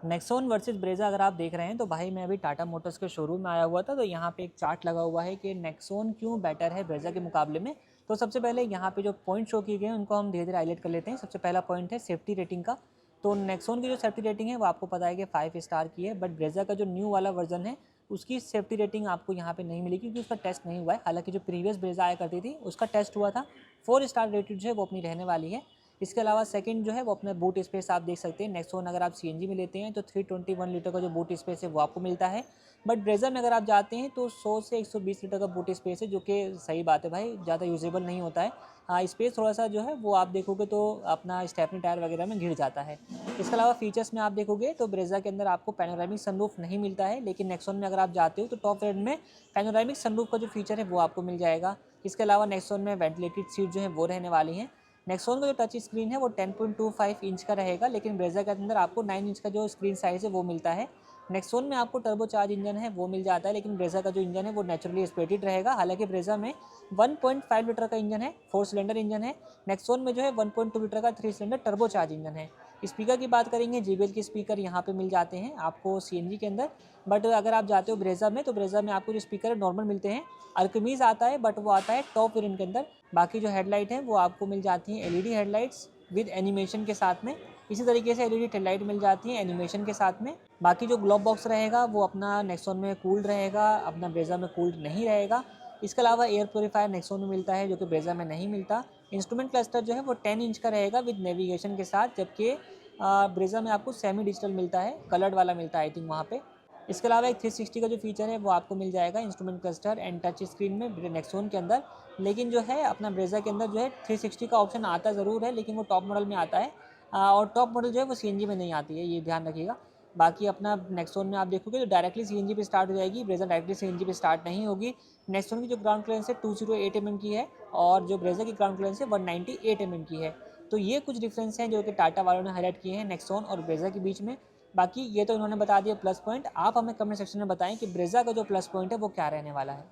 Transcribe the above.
Nexon versus Brezza अगर आप देख रहे हैं तो भाई मैं अभी टाटा मोटर्स के शोरूम में आया हुआ था, तो यहाँ पे एक चार्ट लगा हुआ है कि नेक्सॉन क्यों बेटर है ब्रेज़ा के मुकाबले में। तो सबसे पहले यहाँ पे जो पॉइंट शो किए गए हैं उनको हम धीरे धीरे हाईलाइट कर लेते हैं। सबसे पहला पॉइंट है सेफ्टी रेटिंग का। तो नेक्सॉन की जो सेफ्टी रेटिंग है वो आपको पता है कि 5 स्टार की है, बट ब्रेज़ा का जो न्यू वाला वर्जन है उसकी सेफ्टी रेटिंग आपको यहाँ पे नहीं मिलेगी क्योंकि उसका टेस्ट नहीं हुआ है। हालांकि जो प्रीवियस ब्रेज़ा आया करती थी उसका टेस्ट हुआ था, 4 स्टार रेटेड जो है वो अपनी रहने वाली है। इसके अलावा सेकंड जो है वो अपना बूट स्पेस आप देख सकते हैं। नेक्सॉन अगर आप सीएनजी में लेते हैं तो 321 लीटर का जो बूट स्पेस है वो आपको मिलता है, बट ब्रेज़ा में अगर आप जाते हैं तो 100 से 120 लीटर का बूट स्पेस है, जो कि सही बात है भाई, ज़्यादा यूजेबल नहीं होता है। हाँ, स्पेस थोड़ा सा जो है वो आप देखोगे तो अपना स्टेपनी टायर वगैरह में घिर जाता है। इसके अलावा फीचर्स में आप देखोगे तो ब्रेज़ा के अंदर आपको पैनोरामिक सनरूफ नहीं मिलता है, लेकिन नेक्सॉन में अगर आप जाते हो तो टॉप वेरिएंट में पैनोरामिक सनरूफ का जो फीचर है वो आपको मिल जाएगा। इसके अलावा नेक्सॉन में वेंटिलेटेड सीट जो है वो रहने वाली हैं। नेक्सॉन का जो टच स्क्रीन है वो 10.25 इंच का रहेगा, लेकिन ब्रेज़ा के अंदर आपको 9 इंच का जो स्क्रीन साइज़ है वो मिलता है। नेक्सॉन में आपको टर्बोचार्ज इंजन है वो मिल जाता है, लेकिन ब्रेज़ा का जो इंजन है वो नेचुरली एस्पिरेटेड रहेगा। हालांकि ब्रेज़ा में 1.5 लीटर का इंजन है, 4 सिलेंडर इंजन है। नेक्सॉन में जो है 1.2 लीटर का 3 सिलेंडर टर्बोचार्ज इंजन है। स्पीकर की बात करेंगे, JBL के स्पीकर यहाँ पे मिल जाते हैं आपको सीएनजी के अंदर, बट अगर आप जाते हो ब्रेज़ा में तो ब्रेज़ा में आपको जो स्पीकर है नॉर्मल मिलते हैं। अल्केमीज आता है बट वो आता है टॉप वेरिएंट के अंदर। बाकी जो हेडलाइट है वो आपको मिल जाती हैं एलईडी हेडलाइट्स विद एनिमेशन के साथ में। इसी तरीके से एलईडी टेल लाइट मिल जाती है एनिमेशन के साथ में। बाकी जो ग्लोब बॉक्स रहेगा वो अपना नेक्सॉन में कूल्ड रहेगा, अपना ब्रेज़ा में कूल्ड नहीं रहेगा। इसके अलावा एयर प्योरीफायर नेक्सॉन में मिलता है जो कि ब्रेज़ा में नहीं मिलता। इंस्ट्रूमेंट क्लस्टर जो है वो 10 इंच का रहेगा विद नेविगेशन के साथ, जबकि ब्रेज़ा में आपको सेमी डिजिटल मिलता है, कलर्ड वाला मिलता है आई थिंक वहाँ पे। इसके अलावा एक 360 का जो फीचर है वो आपको मिल जाएगा instrument cluster and touch screen में नेक्सॉन के अंदर, लेकिन जो है अपना ब्रेज़ा के अंदर जो है 360 का ऑप्शन आता ज़रूर है, लेकिन वो टॉप मॉडल में आता है। और टॉप मॉडल जो है वो सीएनजी में नहीं आती है, ये ध्यान रखिएगा। बाकी अपना नेक्सॉन में आप देखोगे तो डायरेक्टली सीएनजी पे स्टार्ट हो जाएगी, ब्रेज़ा डायरेक्टली सीएनजी पे स्टार्ट नहीं होगी। नेक्सॉन की जो ग्राउंड क्लियरेंस है 208 mm की है और जो ब्रेज़ा की ग्राउंड क्लियरेंस है 198 mm की है। तो ये कुछ डिफरेंस हैं जो कि टाटा वालों ने हाईलाइट किए हैं नेक्सॉन और ब्रेज़ा के बीच में। बाकी ये तो इन्होंने बता दिया प्लस पॉइंट। आप हमें कमेंट सेक्शन में बताएं कि ब्रेज़ा का जो प्लस पॉइंट है वो क्या रहने वाला है।